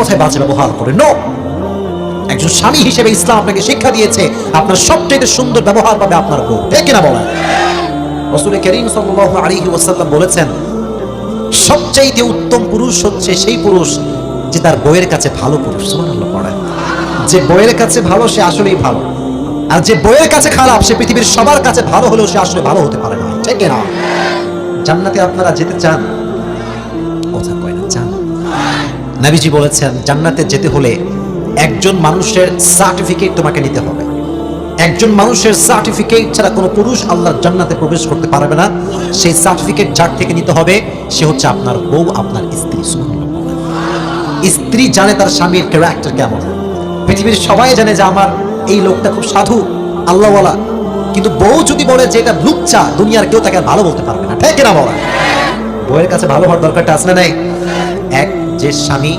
কথায় বাজে ব্যবহার করে। নো, একজন স্বামী হিসেবে ইসলাম আপনাকে শিক্ষা দিয়েছে আপনার সবচেয়ে সুন্দর ব্যবহার পাবে আপনার বউ, ঠিক কিনা বলেন? রাসূল করিম সাল্লাল্লাহু আলাইহি ওয়াসাল্লাম বলেছেন, সবচেয়ে উত্তম পুরুষ হচ্ছে সেই পুরুষ যে তার বউয়ের কাছে ভালো পুরুষ। সুবহানাল্লাহ পড়ে। যে বউয়ের কাছে ভালো সে আসলেই ভালো, আর যে বউয়ের কাছে খারাপ সে পৃথিবীর সবার কাছে ভালো হলেও সে আসলে ভালো হতে পারে না, ঠিক কিনা? জান্নাতে আপনারা যেতে চান? কথা কয় না, চান? নবীজি বলেছেন জান্নাতে যেতে হলে একজন মানুষের সার্টিফিকেট তোমাকে নিতে হবে। একজন মানুষের সার্টিফিকেট ছাড়া কোনো পুরুষ আল্লাহর জান্নাতে প্রবেশ করতে পারবে না। সেই সার্টিফিকেট যার থেকে নিতে হবে সে হচ্ছে আপনার বউ, আপনার স্ত্রী। স্ত্রী জানে তার স্বামীর ক্যারেক্টার কেমন। পৃথিবীর সবাই জানে যে আমার এই লোকটা খুব সাধু, আল্লাহওয়ালা, কিন্তু বউ যদি বলে যে এটা লুচ্চা, দুনিয়ার কেউ তাকে আর ভালো বলতে পারবে না, ঠিক কিনা বলা? বউয়ের কাছে ভালো হওয়ার দরকারটা আছে না নাই? এক যে স্বামী